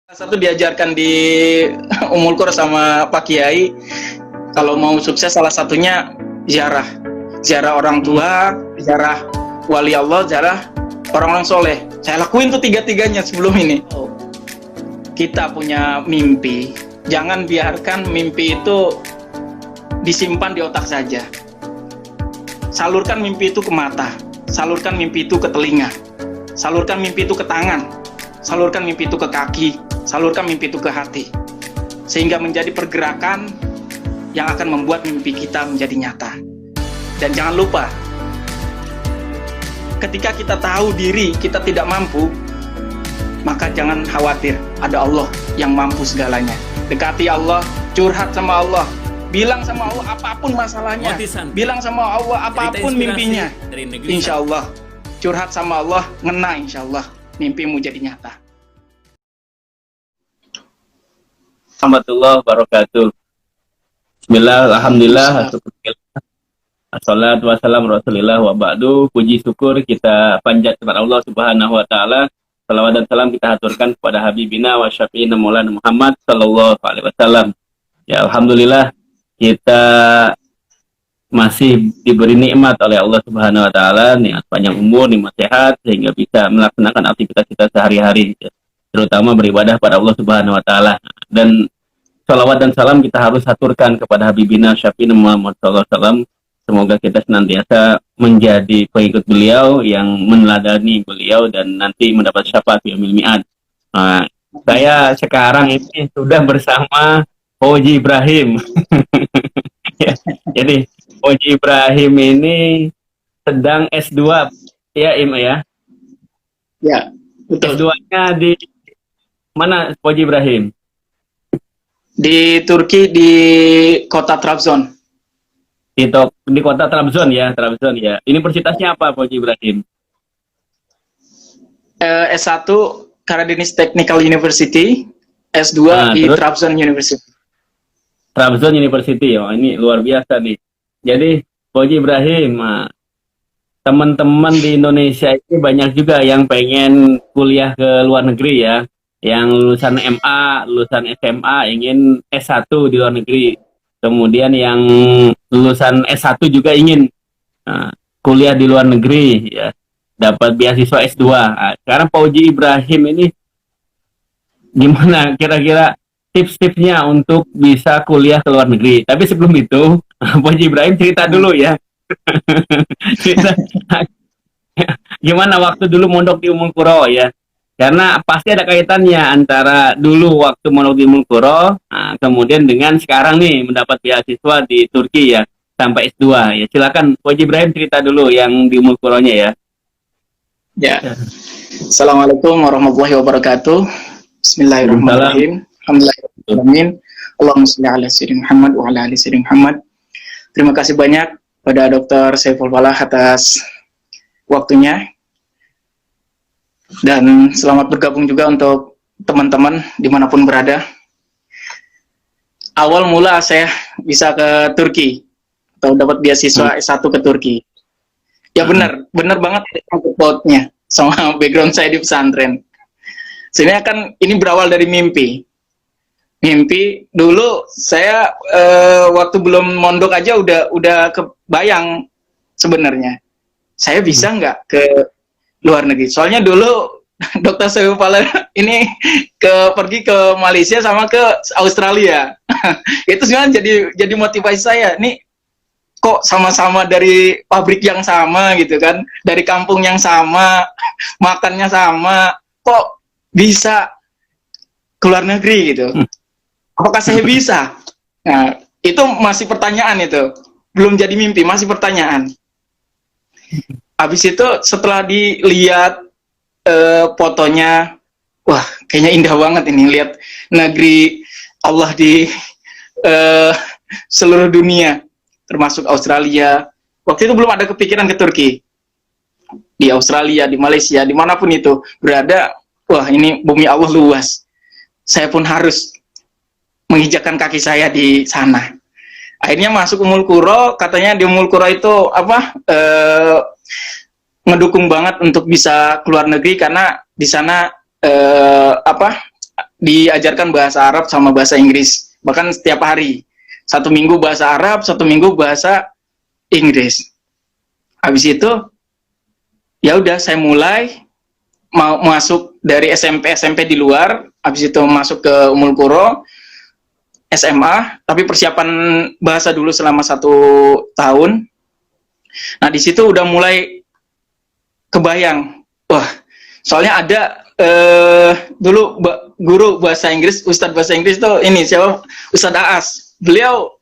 Satu diajarkan di Ummul Qura sama Pak Kiai, kalau mau sukses salah satunya ziarah. Ziarah orang tua, ziarah wali Allah, ziarah orang-orang soleh. Saya lakuin tuh tiga-tiganya sebelum ini. Kita punya mimpi, jangan biarkan mimpi itu disimpan di otak saja. Salurkan mimpi itu ke mata, salurkan mimpi itu ke telinga, salurkan mimpi itu ke tangan, salurkan mimpi itu ke kaki, salurkan mimpi itu ke hati, sehingga menjadi pergerakan yang akan membuat mimpi kita menjadi nyata. Dan jangan lupa, ketika kita tahu diri kita tidak mampu, maka jangan khawatir, ada Allah yang mampu segalanya. Dekati Allah, curhat sama Allah, bilang sama Allah apapun masalahnya, bilang sama Allah apapun mimpinya, insya Allah curhat sama Allah, ngena, insya Allah mimpimu jadi nyata. Warahmatullahi wabarakatuh. Bismillah, alhamdulillah, assalatu wassalamu rasulillah wa ba'du. Puji syukur kita panjat kepada Allah subhanahu wa ta'ala. Salawat dan salam kita haturkan kepada Habibina wa syafi'ina maulana Muhammad sallallahu alaihi wasallam. Ya alhamdulillah, kita masih diberi nikmat oleh Allah subhanahu wa ta'ala, nikmat panjang umur, nikmat sehat, sehingga bisa melaksanakan aktivitas kita sehari-hari, terutama beribadah pada Allah subhanahu wa ta'ala. Dan salawat dan salam kita harus haturkan kepada Habibina Syafi'ina Muhammad sallallahu alaihi wasallam. Semoga kita senantiasa menjadi pengikut beliau yang meneladani beliau dan nanti mendapat syafaat yaumil mi'ad. Saya sekarang ini sudah bersama Oji Ibrahim. Ya, jadi Oji Ibrahim ini sedang S2 ya, Im ya? Ya, betul. S2-nya di mana, Oji Ibrahim? Di Turki, di kota Trabzon. Di kota Trabzon ya, Trabzon ya. Universitasnya apa, Oji Ibrahim? S1 Karadeniz Technical University, S2 di terus? Trabzon University. Trabzon University, oh, ini luar biasa nih. Jadi, Oji Ibrahim, teman-teman di Indonesia ini banyak juga yang pengen kuliah ke luar negeri ya. Yang lulusan MA, lulusan SMA, ingin S1 di luar negeri. Kemudian yang lulusan S1 juga ingin kuliah di luar negeri, ya, dapat beasiswa S2. Sekarang Pak Oji Ibrahim ini gimana kira-kira tips-tipsnya untuk bisa kuliah ke luar negeri? Tapi sebelum itu, Pak Oji Ibrahim cerita dulu ya. Cerita gimana waktu dulu mondok di Ummul Qura ya. Karena pasti ada kaitannya antara dulu waktu mondok di Ummul Qura, kemudian dengan sekarang nih mendapat beasiswa di Turki ya, sampai S2 ya. Silakan Oji Ibrahim cerita dulu yang di Ummul Quranya ya. Ya. Assalamualaikum warahmatullahi wabarakatuh. Bismillahirrahmanirrahim. Alhamdulillahirrahmanirrahim. Allahumma sholli ala sayyidina Muhammad wa ala ali sayyidina Muhammad. Terima kasih banyak pada Dr. Saiful Falah atas waktunya. Dan selamat bergabung juga untuk teman-teman dimanapun berada. Awal mula saya bisa ke Turki atau dapat beasiswa S1 ke Turki. Ya benar banget outputnya sama background saya di pesantren. Sebenarnya kan ini berawal dari mimpi. Mimpi dulu saya waktu belum mondok aja udah kebayang sebenarnya. Saya bisa nggak ke luar negeri. Soalnya dulu Dr. Saiful Falah ini pergi ke Malaysia sama ke Australia. Itu sebenarnya jadi motivasi saya. Nih kok sama-sama dari pabrik yang sama gitu kan, dari kampung yang sama, makannya sama, kok bisa ke luar negeri gitu. Apakah saya bisa? Nah, itu masih pertanyaan itu. Belum jadi mimpi, masih pertanyaan. Habis itu setelah dilihat fotonya, wah kayaknya indah banget ini, lihat negeri Allah di seluruh dunia, termasuk Australia. Waktu itu belum ada kepikiran ke Turki. Di Australia, di Malaysia, dimanapun itu berada, wah ini bumi Allah luas. Saya pun harus menginjakkan kaki saya di sana. Akhirnya masuk Ummul Qura, katanya di Ummul Qura itu ngedukung banget untuk bisa keluar negeri karena di sana diajarkan bahasa Arab sama bahasa Inggris, bahkan setiap hari. Satu minggu bahasa Arab, satu minggu bahasa Inggris. Habis itu ya udah saya mulai mau masuk dari SMP di luar, habis itu masuk ke Ummul Qura, SMA, tapi persiapan bahasa dulu selama 1 tahun. Nah di situ udah mulai kebayang, wah, soalnya ada dulu guru bahasa Inggris, Ustadz bahasa Inggris tuh ini siapa? Ustadz Aas. Beliau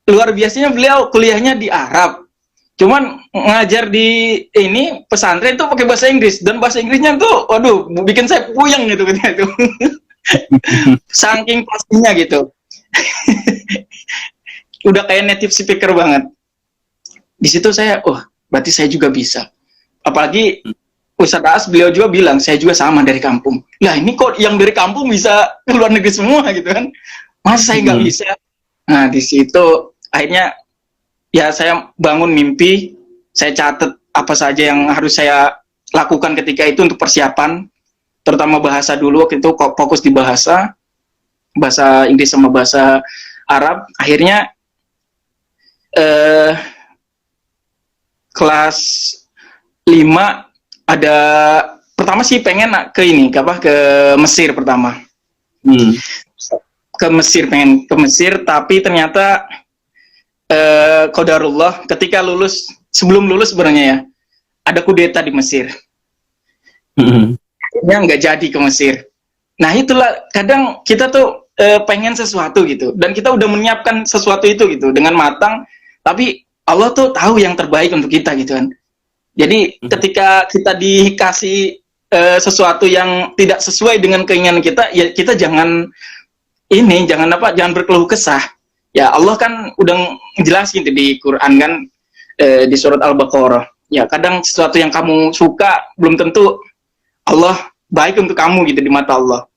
luar biasanya, beliau kuliahnya di Arab. Cuman ngajar di ini pesantren tuh pakai bahasa Inggris, dan bahasa Inggrisnya tuh waduh bikin saya puyeng gitu gitu. Saking pastinya gitu. Udah kayak native speaker banget. Di situ saya, berarti saya juga bisa. Apalagi Ustadz Aas beliau juga bilang, saya juga sama dari kampung. Lah ini kok yang dari kampung bisa ke luar negeri semua gitu kan? Masa saya nggak bisa? Nah di situ akhirnya ya saya bangun mimpi, saya catat apa saja yang harus saya lakukan ketika itu untuk persiapan, terutama bahasa dulu. Waktu itu fokus di bahasa Inggris sama bahasa Arab. Akhirnya kelas 5 ada pertama sih pengen ke Mesir pertama. Pengen ke Mesir, tapi ternyata qadarullah ketika sebelum lulus sebenarnya ya ada kudeta di Mesir. Ya nggak jadi ke Mesir. Nah itulah kadang kita tuh pengen sesuatu gitu, dan kita udah menyiapkan sesuatu itu gitu dengan matang, tapi Allah tuh tahu yang terbaik untuk kita gitu kan. Jadi ketika kita dikasih sesuatu yang tidak sesuai dengan keinginan kita, ya kita jangan berkeluh kesah. Ya Allah kan udah jelasin di Quran kan, di surat Al-Baqarah. Ya kadang sesuatu yang kamu suka belum tentu Allah baik untuk kamu gitu di mata Allah.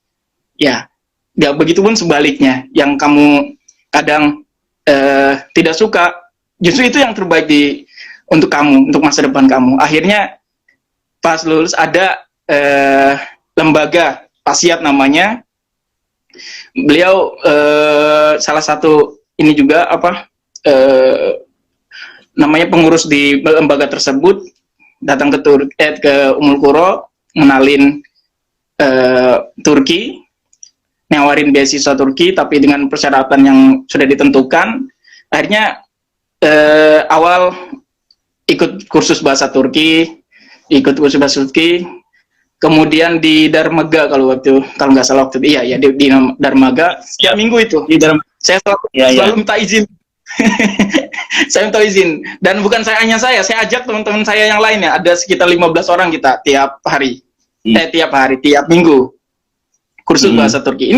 Ya begitupun sebaliknya, yang kamu kadang tidak suka, justru itu yang terbaik untuk kamu, untuk masa depan kamu. Akhirnya pas lulus ada lembaga Pasiat namanya. Beliau salah satu ini juga namanya pengurus di lembaga tersebut, datang ke Ummul Qura, ngenalin Turki, nawarin beasiswa Turki, tapi dengan persyaratan yang sudah ditentukan. Akhirnya awal ikut kursus bahasa Turki, kemudian di Darmaga kalau nggak salah waktu itu, iya di Darmaga setiap minggu itu. Saya selalu minta izin. Saya minta izin, dan bukan saya ajak teman-teman saya yang lainnya, ada sekitar 15 orang kita tiap minggu kursus bahasa Turki.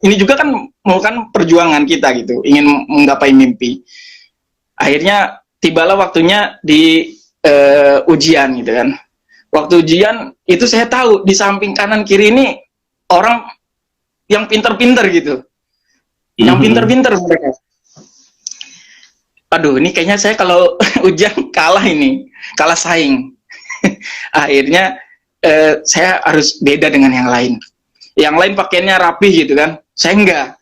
Ini juga kan merupakan perjuangan kita gitu, ingin menggapai mimpi. Akhirnya tibalah waktunya di ujian gitu kan. Waktu ujian itu saya tahu di samping kanan kiri ini orang yang pinter-pinter gitu. Yang pinter-pinter mereka. Aduh, ini kayaknya saya kalau ujian kalah saing. Akhirnya saya harus beda dengan yang lain. Yang lain pakaiannya rapi gitu kan. Saya enggak.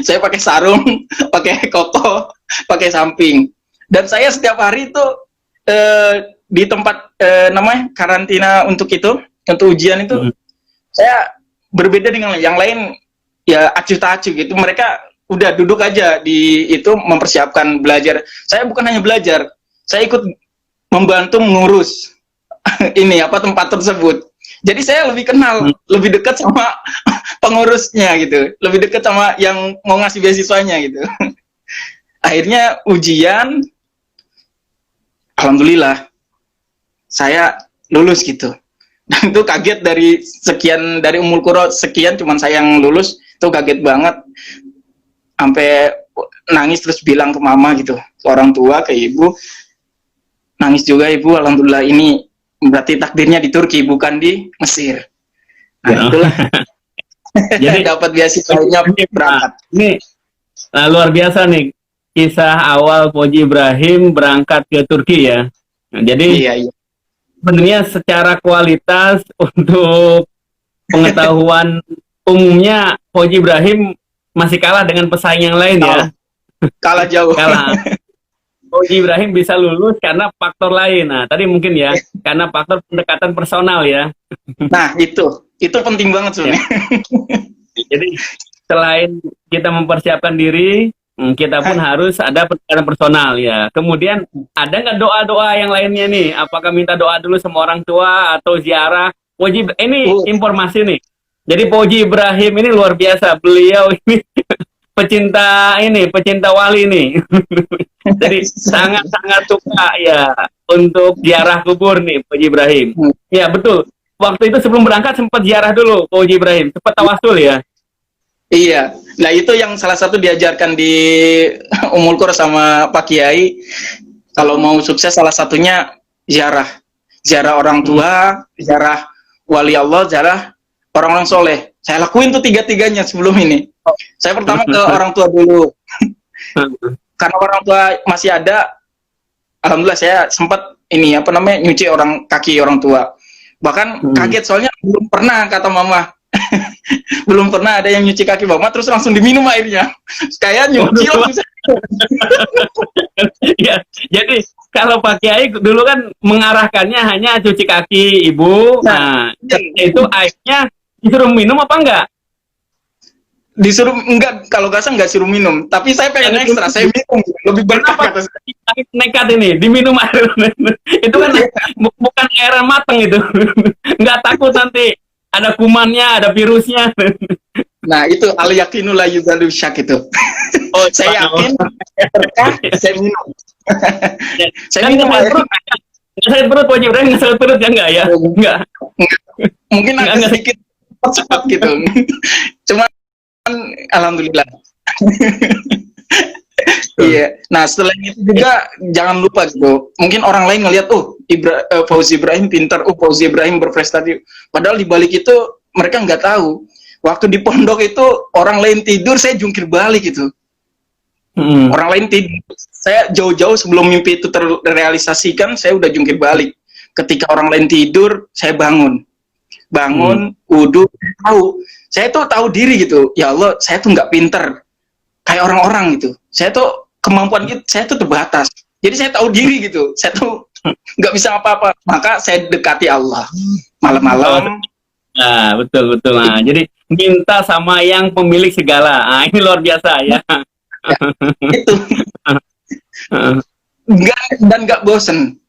Saya pakai sarung, pakai koko, pakai samping. Dan saya setiap hari itu di tempat namanya karantina untuk ujian itu, saya berbeda dengan yang lain, ya acuh tak acuh gitu. Mereka udah duduk aja di itu mempersiapkan belajar. Saya bukan hanya belajar, saya ikut membantu mengurus tempat tersebut. Jadi saya lebih kenal, lebih dekat sama pengurusnya gitu, lebih dekat sama yang mau ngasih beasiswanya gitu. Akhirnya ujian, alhamdulillah saya lulus gitu. Dan itu kaget, dari Ummul Qura sekian cuman saya yang lulus, itu kaget banget. Sampai nangis terus bilang ke mama gitu, ke orang tua, ke ibu. Nangis juga ibu, alhamdulillah ini berarti takdirnya di Turki bukan di Mesir. Nah, itulah. Jadi dapat beasiswanya berangkat. Ini luar biasa nih kisah awal Poji Ibrahim berangkat ke Turki ya. Nah, jadi iya. sebenarnya secara kualitas untuk pengetahuan umumnya Fauzi Ibrahim masih kalah dengan pesaing yang lain ya. Kalah jauh. Kalah. Fauzi Ibrahim bisa lulus karena faktor lain. Nah, tadi mungkin ya, karena faktor pendekatan personal ya. Nah, itu penting banget Ya. sebenarnya. Jadi selain kita mempersiapkan diri, kita pun harus ada pendekatan personal ya. Kemudian ada nggak doa-doa yang lainnya nih? Apakah minta doa dulu sama orang tua atau ziarah? Ini informasi nih. Jadi Fauzi Ibrahim ini luar biasa. Beliau ini pecinta wali nih. Jadi sangat-sangat suka ya untuk ziarah kubur nih Fauzi Ibrahim. Ya betul. Waktu itu sebelum berangkat sempat ziarah dulu Fauzi Ibrahim, sempat tawasul ya. Iya, nah itu yang salah satu diajarkan di Ummul Qura sama Pak Kiai. Kalau mau sukses salah satunya ziarah orang tua, ziarah wali Allah, ziarah orang-orang soleh. Saya lakuin tuh tiga-tiganya sebelum ini. Saya pertama ke orang tua dulu, karena orang tua masih ada. Alhamdulillah saya sempat nyuci kaki orang tua. Bahkan kaget soalnya belum pernah kata mama. Belum pernah ada yang nyuci kaki mama terus langsung diminum airnya. Kayak nyuci langsung. Ya, jadi kalau Pak Kiai dulu kan mengarahkannya hanya cuci kaki ibu. Nah, itu airnya disuruh minum apa enggak? Disuruh enggak, kalau gak enggak suruh minum, tapi saya pengen ekstra, saya minum lebih berkah kata saya. Nekat ini diminum air. Itu kan bukan air mateng itu. Enggak takut nanti ada kumannya, ada virusnya. Nah, itu al yakinu la yuzalu syak itu. Oh, saya yakin berkah, saya minum. Saya minum air. Sakit perut Fauzi Ibrahim, nggak sakit perut ya enggak ya? Enggak. Mungkin agak sedikit cepat gitu. Cuma alhamdulillah. Iya. Nah, setelah itu juga jangan lupa gitu. Mungkin orang lain ngelihat, Fauzi Ibrahim pintar, Fauzi Ibrahim berprestasi. Padahal di balik itu mereka nggak tahu. Waktu di pondok itu orang lain tidur, saya jungkir balik gitu. Orang lain tidur, saya jauh-jauh sebelum mimpi itu terrealisasikan, saya udah jungkir balik. Ketika orang lain tidur, saya bangun, wudhu, tahu. Saya tuh tahu diri gitu. Ya Allah, saya tuh nggak pinter kayak orang-orang gitu. Saya tuh kemampuan saya tuh terbatas. Jadi saya tahu diri gitu. Saya tuh nggak bisa apa-apa. Maka saya dekati Allah malam-malam. Nah, betul. Nah, jadi minta sama yang pemilik segala. Nah, ini luar biasa ya. Itu. Nggak bosen.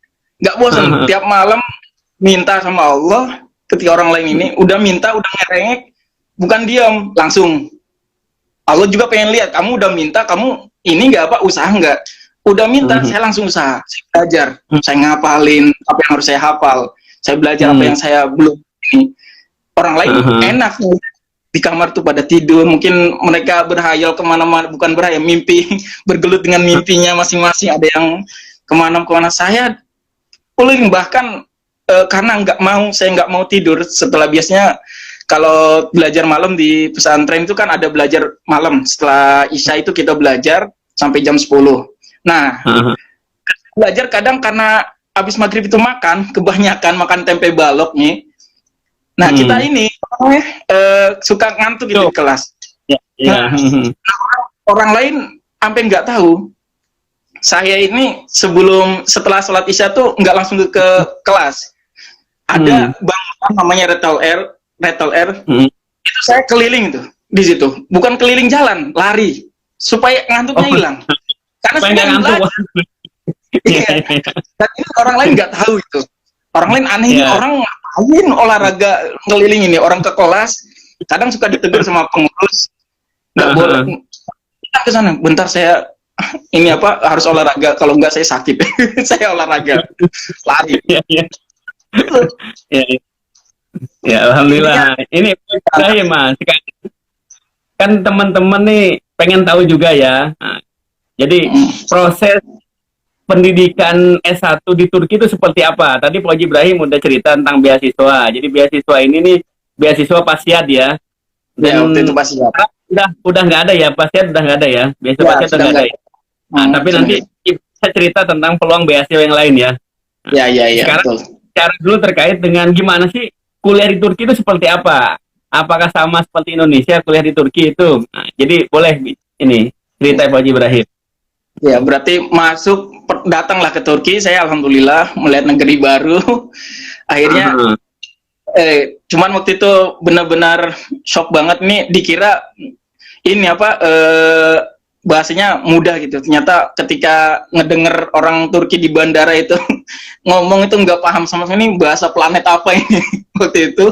Tiap malam minta sama Allah. Ketika orang lain ini udah minta, udah ngerengek, bukan diam, langsung. Allah juga pengen lihat, kamu udah minta, kamu ini nggak usaha nggak? Udah minta, saya langsung usaha, saya belajar, saya ngapalin apa yang harus saya hafal, saya belajar apa yang saya belum ini. Orang lain enak di kamar tuh pada tidur, mungkin mereka berhayal kemana-mana, bukan berhayal, mimpi, bergelut dengan mimpinya masing-masing, ada yang kemana-mana. Saya bahkan karena saya nggak mau tidur setelah biasanya kalau belajar malam di pesantren itu kan ada belajar malam, setelah Isya itu kita belajar sampai jam 10. Nah, belajar kadang karena habis maghrib itu kebanyakan makan tempe balok nih. Nah, kita ini suka ngantuk gitu di kelas. Nah, orang lain sampai nggak tahu. Saya ini setelah sholat Isya tuh nggak langsung ke kelas. Ada bangunan namanya Rattle Air. Itu saya keliling tuh di situ. Bukan keliling jalan, lari supaya ngantuknya hilang. Karena saya ngantuk. Iya. Dan ini orang lain nggak tahu itu. Orang lain aneh, orang ngapain olahraga keliling ini? Orang ke kelas kadang suka ditegur sama pengurus. Nggak boleh. Kita ke sana. Bentar saya harus olahraga, kalau enggak saya sakit. Saya olahraga, lari. Ya, alhamdulillah. Ini saya Mas. Kan teman-teman nih pengen tahu juga ya. Nah, jadi proses pendidikan S1 di Turki itu seperti apa? Tadi Fauzi Ibrahim udah cerita tentang beasiswa. Jadi beasiswa ini nih beasiswa Pasiad ya. Dan waktu itu Pasiad. Udah nggak ada ya, Pasiad udah nggak ada ya. Beasiswa Pasiad udah nggak ada ya. Nah, tapi nanti kita cerita tentang peluang beasiswa yang lain ya. Iya. Sekarang cara dulu terkait dengan gimana sih kuliah di Turki itu seperti apa? apakah sama seperti Indonesia kuliah di Turki itu? Nah, jadi boleh ini cerita Pak Haji Ibrahim. Ya, berarti datanglah ke Turki. Saya alhamdulillah melihat negeri baru. Akhirnya, Aha. cuman waktu itu benar-benar shock banget nih. Dikira ini apa bahasanya mudah gitu. Ternyata ketika ngedenger orang Turki di bandara itu ngomong itu nggak paham sama sekali ini bahasa planet apa ini waktu itu.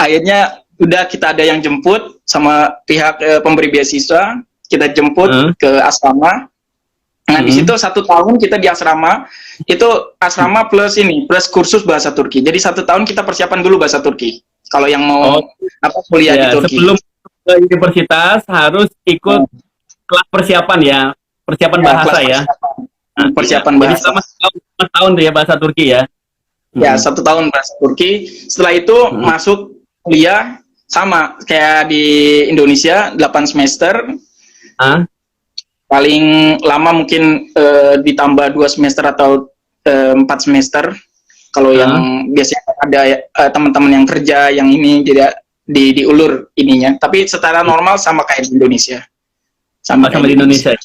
Akhirnya udah kita ada yang jemput sama pihak pemberi beasiswa. Kita jemput ke asrama. Nah, di situ 1 tahun kita di asrama, itu asrama plus kursus bahasa Turki. Jadi 1 tahun kita persiapan dulu bahasa Turki. Kalau yang mau kuliah di Turki. Sebelum ke universitas harus ikut kelas persiapan ya, persiapan bahasa ya. Persiapan bahasa. Jadi bahasa. selama 1 tahun tuh ya bahasa Turki ya. Ya, 1 tahun bahasa Turki. Setelah itu masuk kuliah sama kayak di Indonesia 8 semester. Paling lama mungkin ditambah 2 semester atau 4 semester. Kalau yang biasanya ada teman-teman yang kerja yang ini jadi diulur ininya. Tapi secara normal sama kayak di Indonesia. Sama di Indonesia.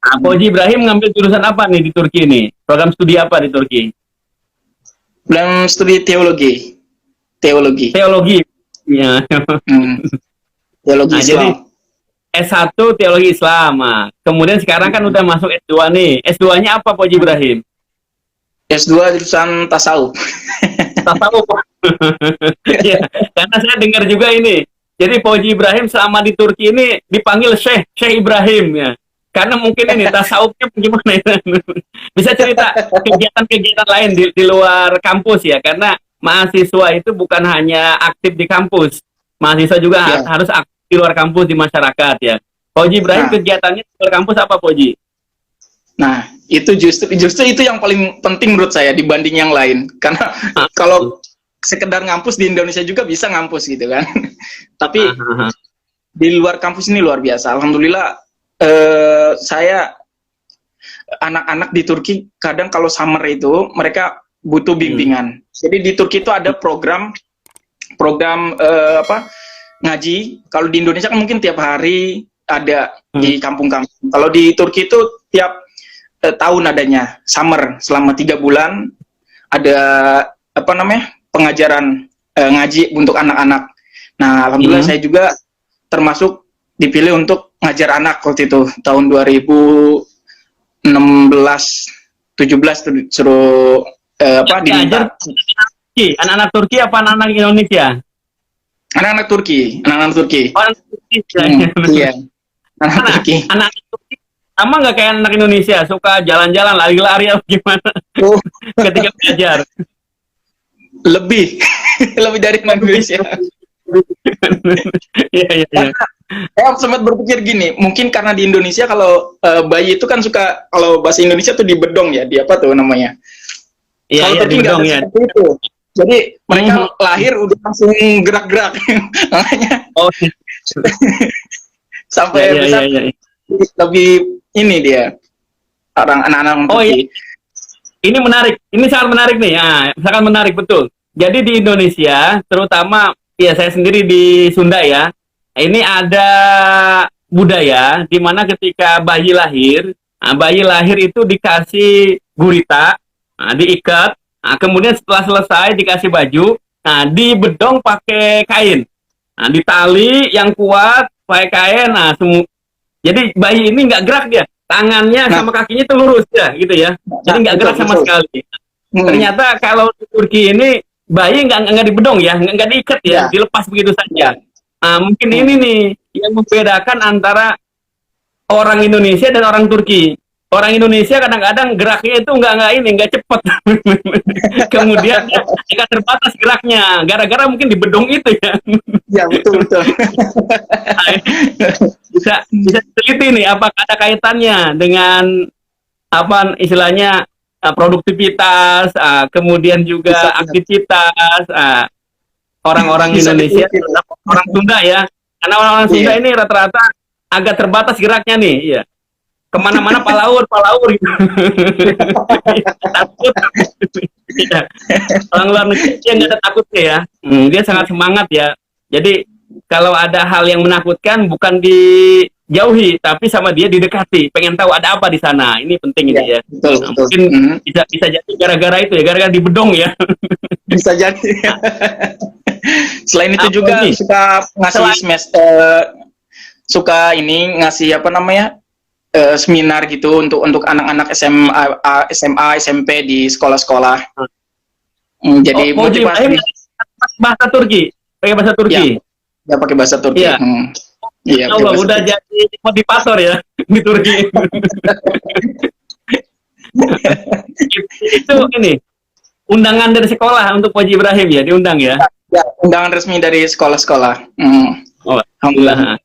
Pak Haji Ibrahim ngambil jurusan apa nih di Turki ini? Program studi apa di Turki? Program studi teologi. Teologi. Ya. Teologi Islam. Jadi S1 teologi Islam. Nah, kemudian sekarang kan udah masuk S2 nih. S2-nya apa Pak Haji Ibrahim? S2 jurusan tasawuf. Tasawuf. Ya, karena saya dengar juga ini. Jadi Pak Haji Ibrahim selama di Turki ini dipanggil Syekh Ibrahim ya. Karena mungkin ini tasawufnya gimana ya? Bisa cerita kegiatan-kegiatan lain di luar kampus ya, karena mahasiswa itu bukan hanya aktif di kampus, mahasiswa juga harus aktif di luar kampus di masyarakat ya. Pak Haji Ibrahim kegiatannya di luar kampus apa Pak Haji? Nah, itu justru itu yang paling penting menurut saya dibanding yang lain. Karena kalau sekedar ngampus di Indonesia juga bisa ngampus gitu kan. Tapi di luar kampus ini luar biasa. Alhamdulillah saya anak-anak di Turki kadang kalau summer itu mereka butuh bimbingan. Jadi di Turki itu ada program ngaji. Kalau di Indonesia kan mungkin tiap hari ada di kampung-kampung. Kalau di Turki itu tiap tahun adanya summer selama 3 bulan ada pengajaran ngaji untuk anak-anak. Nah, alhamdulillah saya juga termasuk dipilih untuk ngajar anak waktu itu tahun 2016 17 suruh diminta. Anak-anak Turki apa anak-anak Indonesia? Anak-anak Turki. Oh, anak Turki. Iya. Anak Turki. Anak Turki sama nggak kayak anak Indonesia, suka jalan-jalan, lari-lari atau gimana? Ketika belajar. Lebih dari anak Indonesia. Iya. Saya sempat berpikir gini, mungkin karena di Indonesia kalau bayi itu kan suka, kalau bahasa Indonesia tuh dibedong ya, di apa tuh namanya? Kalau Turki nggak ada seperti itu. Jadi mereka lahir udah langsung gerak-gerak, makanya sampai bisa lebih ini dia anak-anak Turki. Iya. Ini menarik, ini sangat menarik nih, ya, sangat menarik betul. Jadi di Indonesia, terutama ya saya sendiri di Sunda ya, ini ada budaya di mana ketika bayi lahir itu dikasih gurita, diikat, kemudian setelah selesai dikasih baju, dibedong pakai kain, ditali yang kuat pakai kain, jadi bayi ini nggak gerak dia, tangannya sama kakinya itu lurus ya, gitu ya, jadi nggak gerak sama sekali. Ternyata kalau di Turki ini bayi nggak dibedong ya, nggak diikat ya, dilepas begitu saja. Mungkin ini nih yang membedakan antara orang Indonesia dan orang Turki. Orang Indonesia kadang-kadang geraknya itu nggak cepat. Kemudian agak terbatas geraknya, gara-gara mungkin dibedong itu ya. Ya betul. Bisa teliti nih, apakah ada kaitannya dengan apa istilahnya produktivitas, kemudian juga aktivitas orang-orang Indonesia, orang Sunda ya, karena orang-orang Sunda ini rata-rata agak terbatas geraknya nih, iya. kemana-mana palaur gitu. Takut. Iya. Orang luar negeri dia nggak ada takutnya ya. Dia sangat semangat ya. Jadi kalau ada hal yang menakutkan bukan dijauhi, tapi sama dia didekati. Pengen tahu ada apa di sana. Ini penting ini ya. Betul, Nah, betul. mungkin bisa jadi gara-gara itu ya, gara-gara di bedong ya. Bisa jadi. Selain itu Apa juga lagi? suka ngasih semester, suka ini ngasih apa namanya, seminar gitu untuk anak-anak SMA, SMP di sekolah-sekolah. Jadi Oh, Moji Ibrahim motivasi. bahasa Turki. Pakai bahasa Turki. Ya pakai bahasa Turki. Iya. Iya, pakai Allah, bahasa udah Turki. jadi motivator ya di Turki. Itu ini undangan dari sekolah untuk Moji Ibrahim ya, diundang ya. Ya, undangan resmi dari sekolah-sekolah. Oh, Alhamdulillah.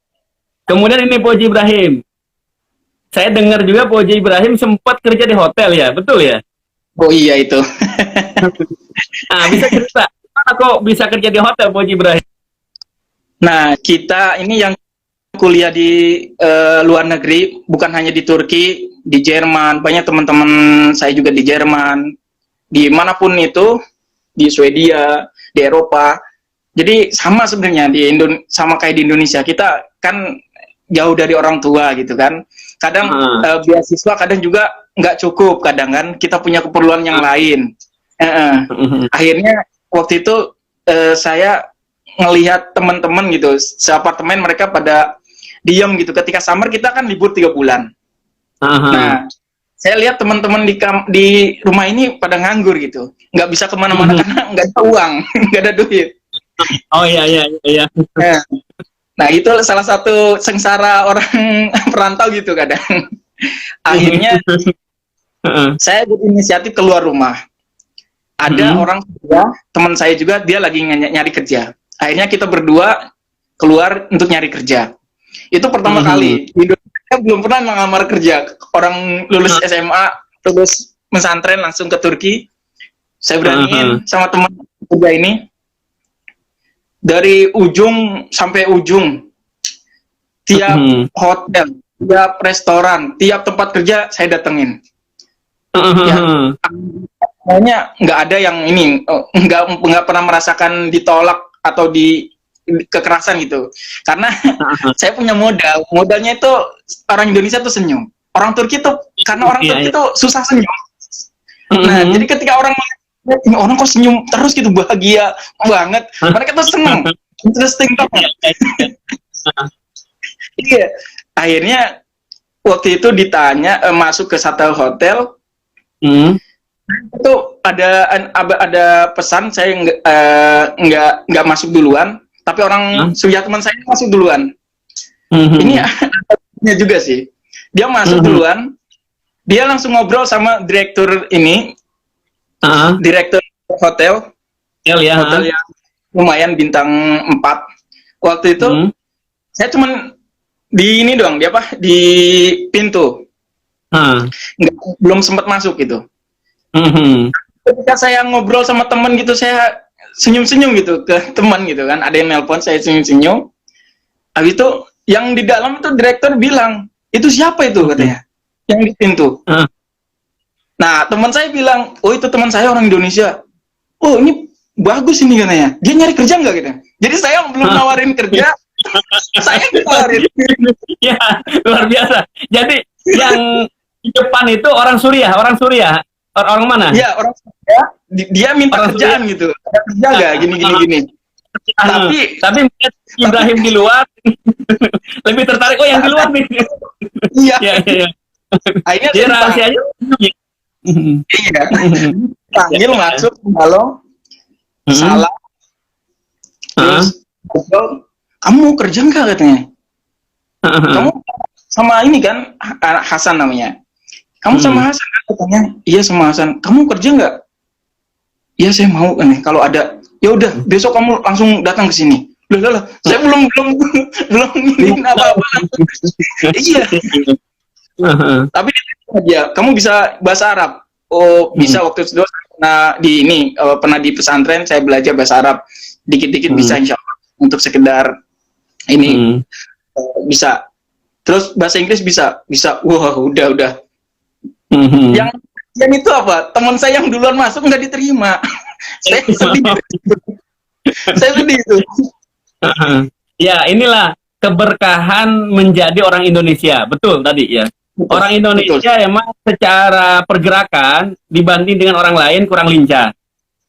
kemudian ini Poji Ibrahim. Saya dengar juga Poji Ibrahim sempat kerja di hotel ya, betul ya? Oh iya itu. Nah, bisa cerita, gimana kok bisa kerja di hotel Poji Ibrahim? Nah, kita ini yang kuliah di luar negeri, bukan hanya di Turki, di Jerman, banyak teman-teman saya juga di Jerman, di manapun itu, di Swedia, di Eropa. Jadi sama sebenarnya sama kayak di Indonesia, kita kan jauh dari orang tua gitu kan. Kadang beasiswa kadang juga nggak cukup, kadang kan kita punya keperluan yang lain. Akhirnya waktu itu saya ngelihat teman-teman gitu, seapartemen mereka pada diam gitu. Ketika summer kita kan libur 3 bulan. Nah, saya lihat teman-teman di rumah ini pada nganggur gitu, nggak bisa kemana-mana karena nggak ada uang, nggak ada duit. Oh iya. Nah itu salah satu sengsara orang perantau gitu kadang. Akhirnya saya berinisiatif keluar rumah. Ada orang tua, teman saya juga, dia lagi nyari kerja. Akhirnya kita berdua keluar untuk nyari kerja. Itu pertama kali. Di Indonesia belum pernah mengamar kerja. Orang lulus SMA, lulus pesantren langsung ke Turki. Saya beraniin sama teman kerja ini. Dari ujung sampai ujung. Tiap hotel, tiap restoran, tiap tempat kerja saya datengin. Ya, pokoknya nggak ada yang ini, nggak pernah merasakan ditolak atau kekerasan gitu. Karena saya punya modalnya itu orang Indonesia tuh senyum, orang Turki tuh karena orang Turki tuh susah senyum. Nah, jadi ketika orang kok senyum terus gitu, bahagia banget, mereka tuh seneng, interesting banget. Iya, akhirnya waktu itu ditanya masuk ke satu hotel. Itu ada pesan, saya nggak masuk duluan, tapi orang Suriah teman saya masuk duluan. Ini ada juga sih, dia masuk duluan, dia langsung ngobrol sama direktur ini, direktur hotel yang lumayan bintang 4. Waktu itu saya cuman di ini doang, di pintu, belum sempat masuk gitu. Ketika saya ngobrol sama teman gitu, saya senyum-senyum gitu ke teman gitu kan, ada yang nelpon, saya senyum-senyum. Habis itu yang di dalam itu direktur bilang, itu siapa itu katanya, yang di pintu. Nah, teman saya bilang, oh itu teman saya orang Indonesia. Oh ini bagus ini katanya, dia nyari kerja nggak gitu. Jadi saya belum nawarin kerja, saya nawarin. Ya, luar biasa. Jadi yang di depan itu orang Suriah. Orang mana? Iya, orang Suriah. Dia minta orang kerjaan Suriah. gitu. Ada kerja nggak? Gini. Tapi Ibrahim di luar lebih tertarik. Oh yang di luar nih. Iya. Iya. Akhirnya dia rahasianya. Iya. Panggil masuk malam. Salah. Terus kamu kerja nggak katanya? Kamu sama ini kan, Hasan namanya. Kamu sama Hasan kan katanya? Iya sama Hasan. Kamu kerja nggak? Iya saya mau kan. Kalau ada, ya udah besok kamu langsung datang ke sini. Loh. Saya belum ingin apa-apa. Iya. Tapi dia, kamu bisa bahasa Arab? Oh bisa, waktu itu pernah di pesantren saya belajar bahasa Arab. Dikit-dikit bisa insya Allah, untuk sekedar ini bisa. Terus bahasa Inggris bisa. Wah, udah. Mhm. Yang itu apa? Teman saya yang duluan masuk nggak diterima. Saya sedih. Saya sedih itu. Heeh. Ya, inilah keberkahan menjadi orang Indonesia. Betul tadi ya. Orang Betul. Indonesia emang secara pergerakan dibanding dengan orang lain kurang lincah.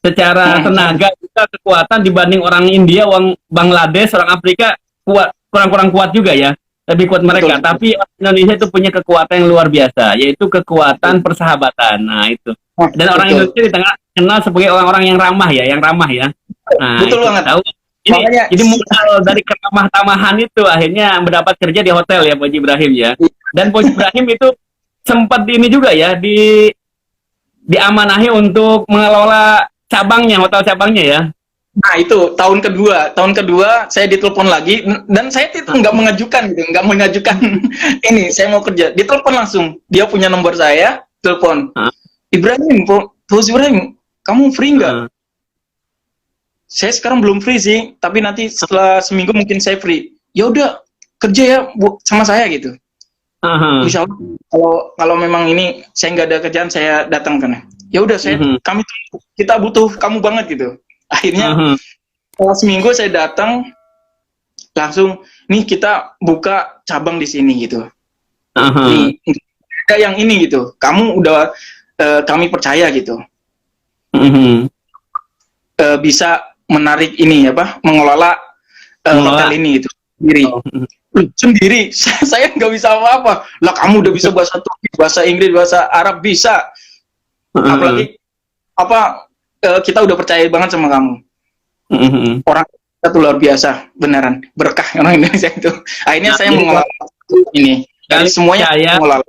Secara tenaga juga kekuatan dibanding orang India, orang Bangladesh, orang Afrika kurang kuat juga ya. Lebih kuat mereka. Betul. Tapi orang Indonesia itu punya kekuatan yang luar biasa, yaitu kekuatan persahabatan. Nah, itu. Dan orang Betul. Indonesia di tengah kenal sebagai orang-orang yang ramah ya, yang ramah ya. Nah, Betul itu banget. tahu. Ini Makanya jadi modal dari keramah-tamahan itu akhirnya mendapat kerja di hotel ya, Poji Ibrahim ya. Dan Poji Ibrahim itu sempat di ini juga ya, diamanahi untuk mengelola cabangnya, hotel cabangnya ya. Nah itu tahun kedua saya ditelepon lagi dan saya itu nggak mengajukan gitu, nggak mengajukan ini saya mau kerja. Ditelepon langsung, dia punya nomor saya, telepon. Hah? Ibrahim, Fauzi Ibrahim, kamu free nggak? Heeh. Saya sekarang belum free sih, tapi nanti setelah seminggu mungkin saya free. Ya udah kerja ya sama saya gitu. Heeh. Insya Allah kalau memang ini saya nggak ada kerjaan saya datang kan. Ya udah kita butuh kamu banget gitu. Akhirnya setelah seminggu saya datang langsung nih kita buka cabang di sini gitu. Nih ada yang ini gitu. Kamu udah kami percaya gitu. Bisa menarik ini apa mengelola hotel ini gitu sendiri. Sendiri saya nggak bisa apa-apa lah, kamu udah bisa bahasa Turki, bahasa Inggris, bahasa Arab bisa, apalagi apa kita udah percaya banget sama kamu. Orang kita tuh luar biasa beneran, berkah orang Indonesia itu. Akhirnya saya mengelola ini dari semuanya mengelola.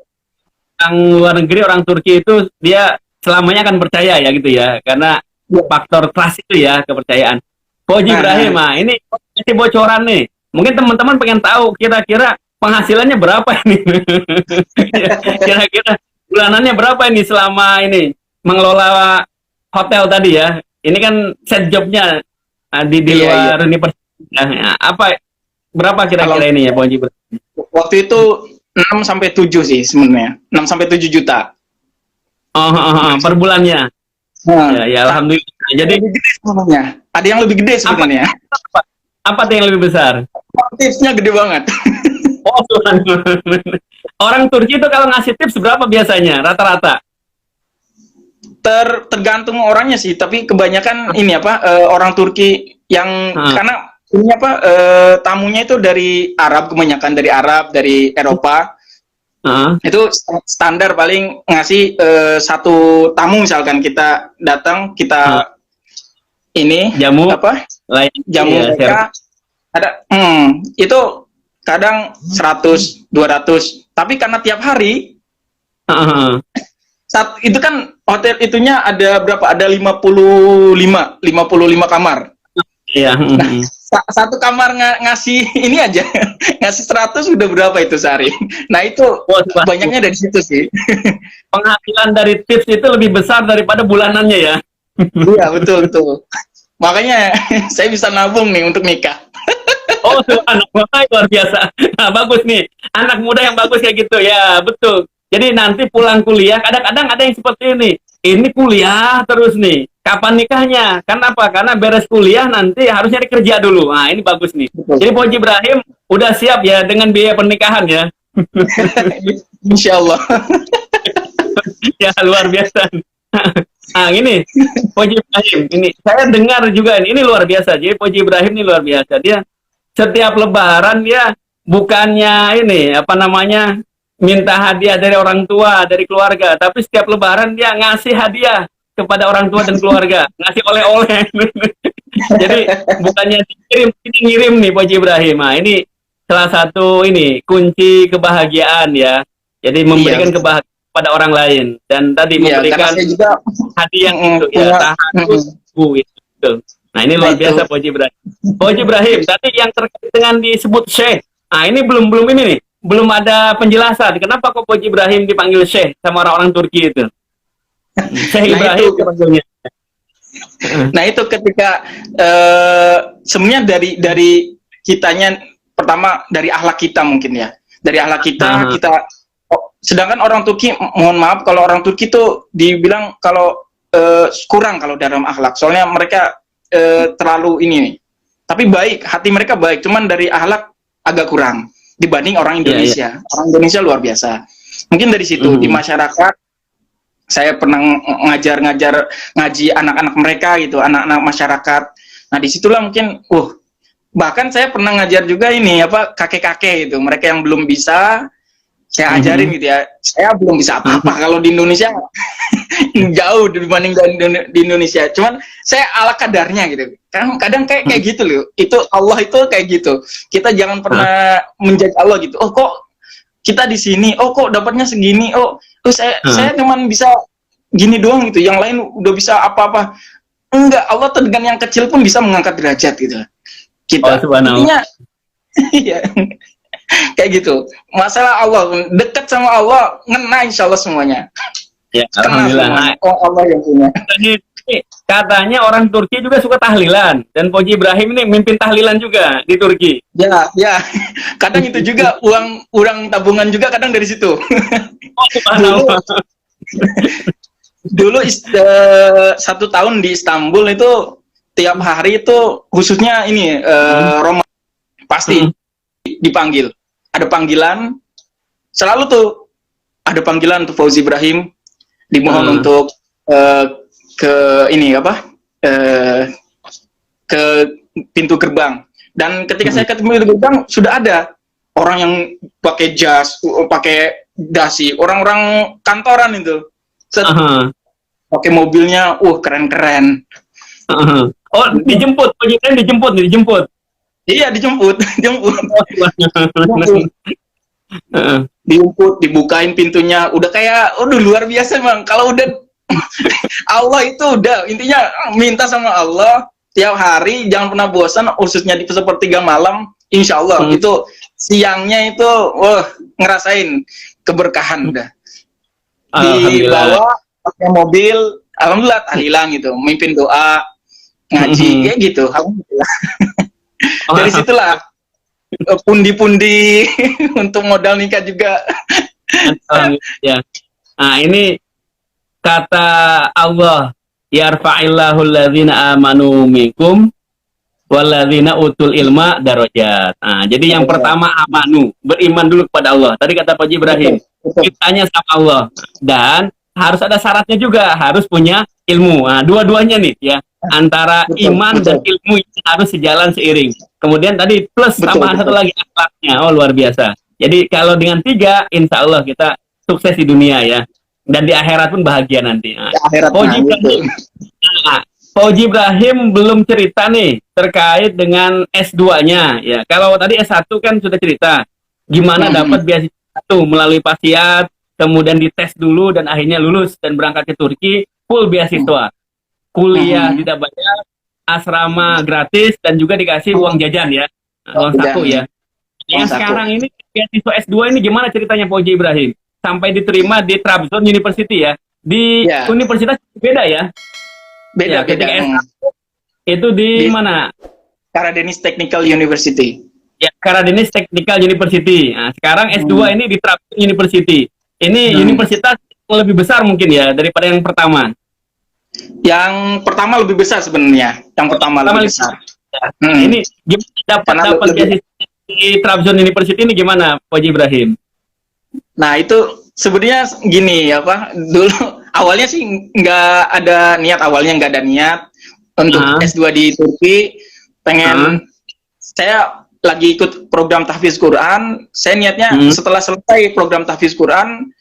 Orang luar negeri, orang Turki itu dia selamanya akan percaya ya gitu ya, karena faktor trust itu ya, kepercayaan. Poji Ibrahim, ini kasih bocoran nih. Mungkin teman-teman pengen tahu kira-kira penghasilannya berapa ini? Kira-kira bulanannya berapa ini selama ini mengelola hotel tadi ya? Ini kan set jobnya di luar universitas. Apa berapa kira-kira ini ya, Poji Ibrahim? Waktu itu 6 sampai 7 sih sebenarnya. 6 sampai 7 juta. Per bulannya. Ya, alhamdulillah. Jadi sebenarnya ada yang lebih gede sebenarnya. Apa yang lebih besar? Tipsnya gede banget. Orang Turki itu kalau ngasih tips berapa biasanya rata-rata? Tergantung orangnya sih, tapi kebanyakan ini apa orang Turki yang karena ini apa tamunya itu dari Arab, kebanyakan dari Arab, dari Eropa. Itu standar paling ngasih satu tamu, misalkan kita datang kita ini jamu apa jamu ya, mereka ada itu kadang 100 200, tapi karena tiap hari itu kan hotel itunya ada berapa, ada 55 kamar. Iya. Satu kamar ngasih ini aja ngasih 100 udah berapa itu sehari. Nah itu banyaknya dari situ sih. Penghasilan dari tips itu lebih besar daripada bulanannya ya. Iya betul. Makanya saya bisa nabung nih untuk nikah. Oh, anak muda luar biasa. Nah, bagus nih. Anak muda yang bagus kayak gitu ya, betul. Jadi nanti pulang kuliah, kadang-kadang ada yang seperti ini. Ini kuliah terus nih. Kapan nikahnya? Kenapa? Karena beres kuliah nanti harus nyari kerja dulu. Nah, ini bagus nih. Betul. Jadi Poji Ibrahim udah siap ya dengan biaya pernikahan ya. Insya Allah. Ya, luar biasa. Nah, ini Poji Ibrahim. Ini saya dengar juga ini luar biasa. Jadi Poji Ibrahim ini luar biasa. Dia setiap lebaran dia bukannya ini apa namanya minta hadiah dari orang tua, dari keluarga, tapi setiap lebaran dia ngasih hadiah kepada orang tua dan keluarga, ngasih oleh-oleh. Jadi bukannya ngirim nih Poji Ibrahim. Nah, ini salah satu ini kunci kebahagiaan ya. Jadi memberikan kebahagiaan pada orang lain, dan tadi memberikan juga hadiah itu ya, itu. Nah, ini luar biasa Poji Ibrahim. Poji Ibrahim tadi yang terkait dengan disebut Syekh. Nah, ini belum ini nih. Belum ada penjelasan kenapa kok Poji Ibrahim dipanggil Syekh sama orang-orang Turki itu. Syekh Ibrahim dipanggilnya. Nah, itu ketika sebenarnya dari kitanya, pertama dari akhlak kita mungkin ya. Dari akhlak kita, Aha. sedangkan orang Turki, mohon maaf kalau orang Turki tuh dibilang kalau kurang kalau dalam akhlak. Soalnya mereka terlalu ini nih. Tapi baik, hati mereka baik, cuman dari akhlak agak kurang dibanding orang Iya, iya. Indonesia. Orang Indonesia luar biasa. Mungkin dari situ di Mhm. masyarakat saya pernah ngajar-ngajar ngaji anak-anak mereka gitu, anak-anak masyarakat. Nah, disitulah mungkin, bahkan saya pernah ngajar juga ini apa kakek-kakek gitu, mereka yang belum bisa saya ajarin Mhm. gitu ya. Saya belum bisa Mhm. apa-apa kalau di Indonesia jauh dibanding di Indonesia. Cuman saya ala kadarnya gitu. Kadang kayak gitu loh. Itu Allah itu kayak gitu. Kita jangan pernah menjudge Allah gitu. Oh kok kita di sini? Oh kok dapatnya segini? Saya cuman bisa gini doang gitu. Yang lain udah bisa apa-apa. Enggak, Allah tuh dengan yang kecil pun bisa mengangkat derajat gitu. Oh, Kita subhanallah. intinya iya kayak gitu. Masalah Allah, dekat sama Allah, ngena insya Allah semuanya. Ya, Kena alhamdulillah. semuanya. Nah, Oh Allah yang punya. katanya orang Turki juga suka tahlilan, dan Poji Ibrahim ini mimpin tahlilan juga di Turki. Ya, ya. Kadang itu juga uang tabungan juga kadang dari situ. Oh, dulu subhanallah. dulu 1 tahun di Istanbul itu tiap hari itu khususnya ini Hmm. Roma pasti Hmm. dipanggil. Ada panggilan selalu tuh ada panggilan untuk Fauzi Ibrahim dimohon untuk eh, ke ini apa ke pintu gerbang. Dan ketika saya ke pintu gerbang sudah ada orang yang pakai jas, pakai dasi, orang-orang kantoran itu. Aha. Pakai mobilnya, keren-keren. Aha. Oh, dijemput, Poji Ibrahim dijemput. Iya, dijemput, jemput. Oh, subhanallah. Heeh. Dijemput, dibukain pintunya, udah kayak, luar biasa Bang. Kalau udah Allah itu udah intinya minta sama Allah tiap hari jangan pernah bosan, khususnya di sepertiga malam, insya Allah itu siangnya itu ngerasain keberkahan udah Alhamdulillah. dibawa pakai mobil, alhamdulillah tahlilan gitu, mimpin doa ngaji kayak gitu, alhamdulillah. Dari situlah pundi-pundi untuk modal nikah juga. Alhamdulillah. Ya. Nah, ini kata Allah, yarfa'illahu alladzina amanu minkum walladzina utul ilma darajat. Nah, jadi yang pertama amanu, beriman dulu kepada Allah. Tadi kata Pak Ibrahim, kitanya sama Allah, dan harus ada syaratnya juga, harus punya ilmu. Nah, dua-duanya nih ya, antara iman dan ilmu itu harus sejalan seiring. Kemudian tadi plus sama satu lagi akhlaknya. Oh, luar biasa. Jadi kalau dengan 3, insya Allah kita sukses di dunia ya, dan di akhirat pun bahagia nanti. Nah, Fauzi Ibrahim belum cerita nih terkait dengan S2-nya ya. Kalau tadi S1 kan sudah cerita gimana dapat beasiswa itu melalui pasiat, kemudian dites dulu dan akhirnya lulus dan berangkat ke Turki full beasiswa. Kuliah tidak bayar, asrama gratis, dan juga dikasih uang jajan ya. Uang saku ya. Yang sekarang ini beasiswa S2 ini gimana ceritanya Fauzi Ibrahim? Sampai diterima di Trabzon University ya. Di universitas beda ya. Beda. S1 itu di mana? Karadeniz Technical University. Ya, Karadeniz Technical University. Nah, sekarang S2 ini di Trabzon University. Ini universitas lebih besar mungkin ya daripada yang pertama. Yang pertama lebih besar sebenarnya. Yang pertama lebih besar. Ini gimana dapat di Trabzon University ini gimana, Fauzi Ibrahim? Nah, itu sebenarnya gini ya Pak. Dulu awalnya sih nggak ada niat untuk S2 di Turki. Pengen saya lagi ikut program tahfiz Quran. Saya niatnya setelah selesai program tahfiz Quran,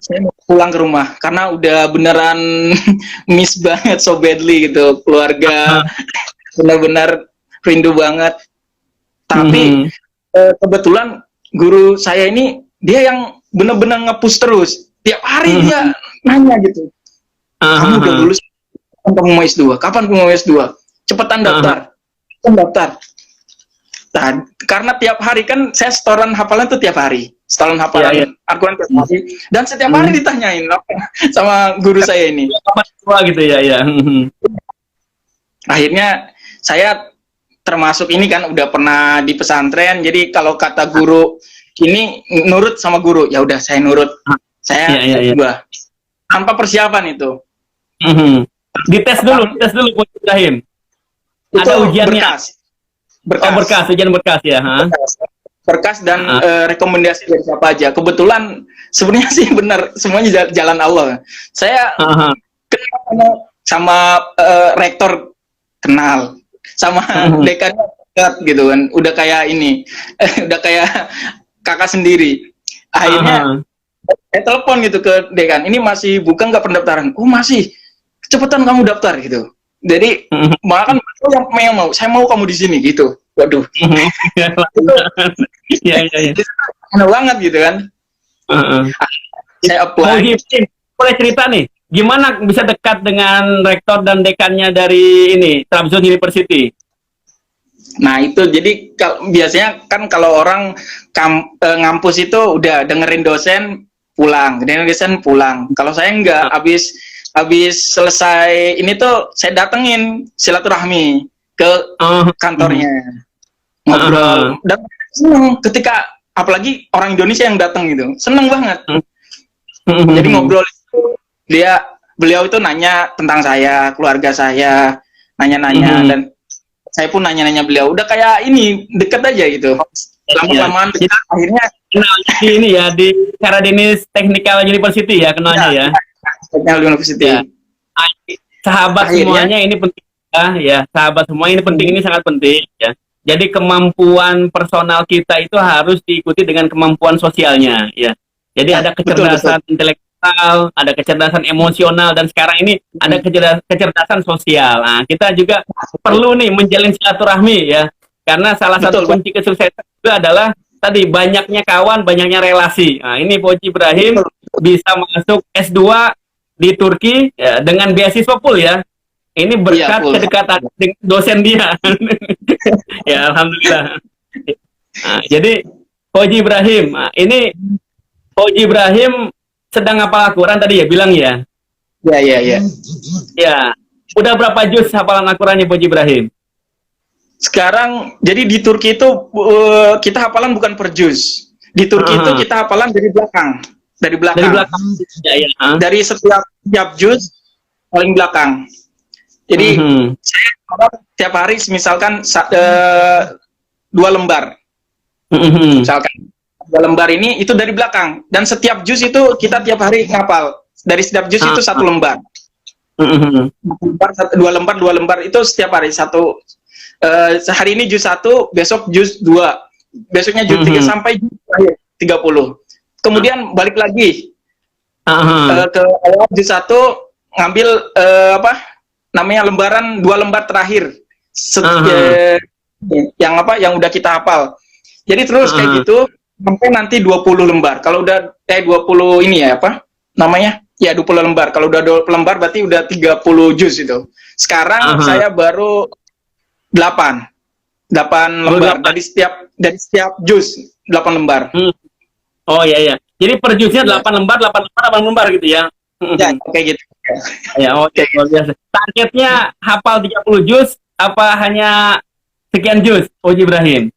saya mau pulang ke rumah karena udah beneran miss banget so badly gitu keluarga. Benar-benar rindu banget. Tapi kebetulan guru saya ini dia yang benar-benar nge-push terus. Tiap hari dia nanya gitu. Kamu udah lulus, kapan kamu mau S2? Kapan kamu mau S2? Cepetan daftar. Cepetan daftar. Nah, karena tiap hari kan saya setoran hafalan tuh tiap hari. Setoran hafalan Al-Quran tiap hari. Dan setiap hari ditanyain sama guru saya ini. Apa gitu ya. Akhirnya saya termasuk ini kan udah pernah di pesantren. Jadi kalau kata guru ini nurut sama guru. Ya udah saya nurut. Saya Iya. S2 tanpa persiapan itu. Dites dulu Coach Ibrahim. Itu Ada ujiannya. Berkas. Ujian berkas ya. Berkas dan rekomendasi dari siapa aja. Kebetulan sebenarnya sih benar semuanya jalan Allah. Saya kenal sama rektor, kenal sama dekannya dekat gitu kan. Udah kayak ini, udah kayak kakak sendiri. Akhirnya saya telepon gitu ke dekan, ini masih buka nggak pendaftaran? Oh masih, kecepatan kamu daftar gitu. Jadi malah kan yang mau, saya mau kamu di sini gitu. Waduh, Iya. enak banget gitu kan. Saya apply. Boleh cerita nih, gimana bisa dekat dengan rektor dan dekannya dari ini Trabzon University? Nah itu jadi biasanya kan kalau orang ngampus itu udah dengerin dosen pulang. Kalau saya enggak, habis selesai ini tuh saya datengin silaturahmi ke kantornya, ngobrol dan seneng ketika apalagi orang Indonesia yang datang gitu, seneng banget. Jadi ngobrol itu beliau itu nanya tentang saya, keluarga saya, nanya-nanya dan saya pun nanya-nanya beliau, udah kayak ini deket aja gitu. Lama-lamaan dekat, akhirnya kenal di ini ya di Karadeniz Technical University ya kenalnya ya. Technical University. Ya. Sahabat Akhirnya, semuanya ini penting ya. Sahabat semua ini penting, ini sangat penting ya. Jadi kemampuan personal kita itu harus diikuti dengan kemampuan sosialnya ya. Jadi ada kecerdasan intelektual, ada kecerdasan emosional, dan sekarang ini ada kecerdasan sosial. Nah, kita juga perlu nih menjalin silaturahmi ya. Karena salah satu kunci kesuksesan juga adalah tadi banyaknya kawan, banyaknya relasi. Nah, ini Coach Ibrahim bisa masuk S2 di Turki ya, dengan beasiswa full ya. Ini berkat kedekatan dengan dosen dia. Ya, alhamdulillah. Nah, jadi Coach Ibrahim, ini Coach Ibrahim sedang hafal Al-Quran tadi ya bilang ya? Iya. Ya, udah berapa juz hafalan Al-Qurannya Coach Ibrahim? Sekarang, jadi di Turki itu kita hafalan bukan per juz. Di Turki itu kita hafalan dari belakang. Dari belakang. Ya. Dari setiap juz paling belakang. Jadi saya tiap hari misalkan 2 lembar. Misalkan 2 lembar ini itu dari belakang, dan setiap juz itu kita tiap hari ngapal. Dari setiap juz itu 1 lembar. 2 lembar itu setiap hari satu. Hari ini juz 1, besok juz 2, besoknya juz 3 sampai juz 30. Kemudian balik lagi ke awal juz 1, ngambil namanya lembaran 2 lembar terakhir yang udah kita hafal. Jadi terus kayak gitu sampai nanti 20 lembar. Kalau udah 20 ini ya namanya? Ya 20 lembar. Kalau udah 20 lembar berarti udah 30 juz itu. Sekarang saya baru 8 lembar dari setiap juz 8 lembar. Oh iya. Jadi per juznya 8 lembar gitu ya. Ya, kayak gitu. Ya, oke, luar biasa. Targetnya hafal 30 juz apa hanya sekian juz, Coach Ibrahim?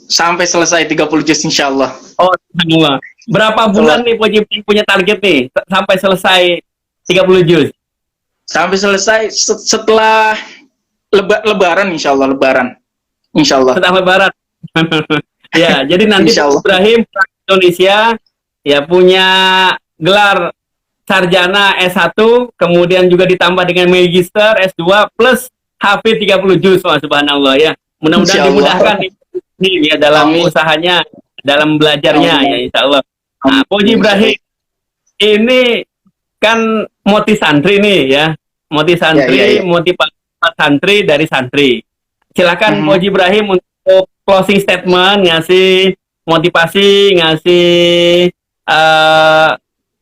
Sampai selesai 30 juz insyaallah. Oh, alhamdulillah. Berapa bulan nih Coach Ibrahim punya target nih sampai selesai 30 juz? Sampai selesai setelah lebaran insyaallah, insyaallah. Setelah lebaran. Ya, jadi nanti Coach Ibrahim Indonesia ya punya gelar sarjana S1, kemudian juga ditambah dengan magister S2 plus hafid 30 juz. Subhanallah ya. Mudah-mudahan dimudahkan nih ya dalam usahanya, dalam belajarnya ya insyaallah. Nah, Coach Ibrahim ini kan motivasi santri nih ya. Motivasi santri dari santri. Silakan Coach Ibrahim untuk closing statement, ngasih motivasi, ngasih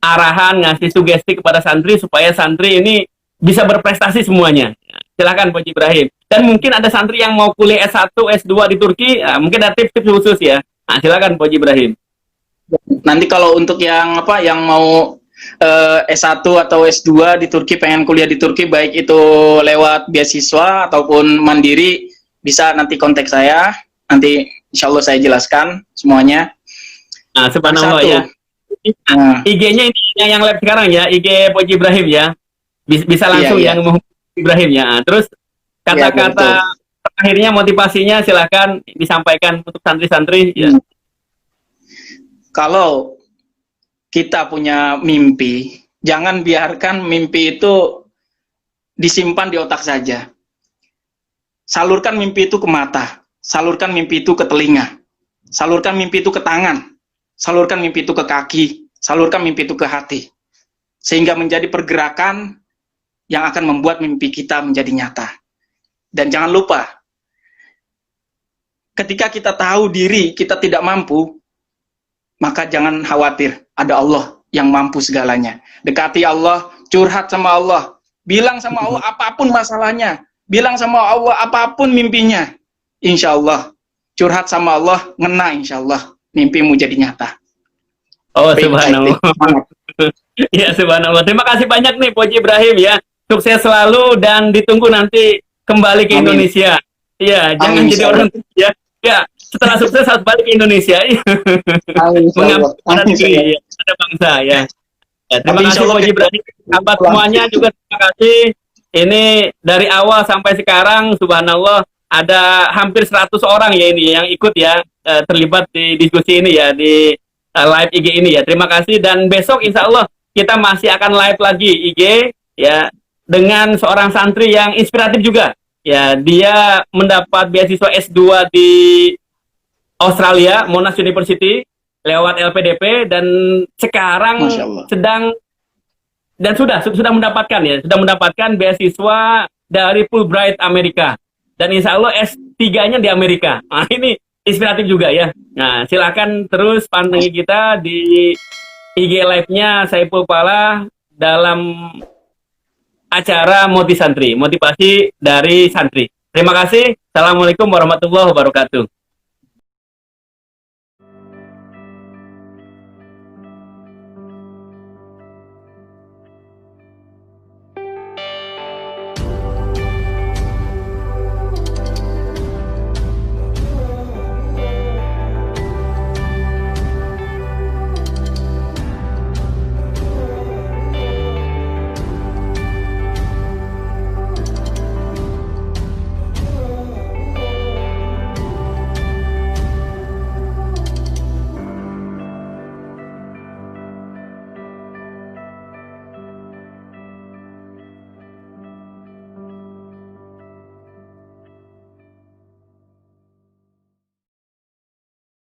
arahan, ngasih sugesti kepada santri supaya santri ini bisa berprestasi semuanya. Silakan Coach Ibrahim. Dan mungkin ada santri yang mau kuliah S1, S2 di Turki, mungkin ada tips-tips khusus ya. Nah, silakan Coach Ibrahim. Nanti kalau untuk yang mau S1 atau S2 di Turki, pengen kuliah di Turki, baik itu lewat beasiswa ataupun mandiri, bisa nanti kontak saya. Nanti insya Allah saya jelaskan semuanya. Nah, subhanallah Satu. ya. Nah, IG-nya ini yang live sekarang ya, IG Poji Ibrahim ya. Bisa iya, langsung iya. yang mau Ibrahim ya. Nah, terus Iya, betul. kata-kata terakhirnya motivasinya silakan disampaikan untuk santri-santri ya. Kalau kita punya mimpi, jangan biarkan mimpi itu disimpan di otak saja. Salurkan mimpi itu ke mata, salurkan mimpi itu ke telinga, salurkan mimpi itu ke tangan, salurkan mimpi itu ke kaki, salurkan mimpi itu ke hati. Sehingga menjadi pergerakan yang akan membuat mimpi kita menjadi nyata. Dan jangan lupa, ketika kita tahu diri kita tidak mampu, maka jangan khawatir, ada Allah yang mampu segalanya. Dekati Allah, curhat sama Allah, bilang sama Allah apapun masalahnya, bilang sama Allah apapun mimpinya. Insya Allah, curhat sama Allah, ngena insya Allah, mimpimu jadi nyata. Oh, subhanallah. Ya, subhanallah. Terima kasih banyak nih Poji Ibrahim ya. Sukses selalu dan ditunggu nanti kembali ke Amin. Indonesia. Iya, jangan Amin, jadi insya orang Allah. ya. Ya, setelah sukses harus balik ke Indonesia. Amin, insya Allah. Mengabdi pada Amin, insya negeri, Allah. ya, pada bangsa ya. Ya, terima Amin, kasih insya Allah. Poji Ibrahim. Sahabat semuanya juga terima kasih. Ini dari awal sampai sekarang subhanallah ada hampir 100 orang ya ini yang ikut ya terlibat di diskusi ini ya di live IG ini ya. Terima kasih dan besok insya Allah kita masih akan live lagi IG ya dengan seorang santri yang inspiratif juga. Ya, dia mendapat beasiswa S2 di Australia, Monash University lewat LPDP dan sekarang Masya Allah. sedang dan sudah mendapatkan ya, sudah mendapatkan beasiswa dari Fulbright Amerika dan insya Allah S3-nya di Amerika. Nah, ini inspiratif juga ya. Nah, silakan terus pandangi kita di IG live-nya Saiful Pala dalam acara Motivasi Santri, motivasi dari santri. Terima kasih. Assalamualaikum warahmatullahi wabarakatuh.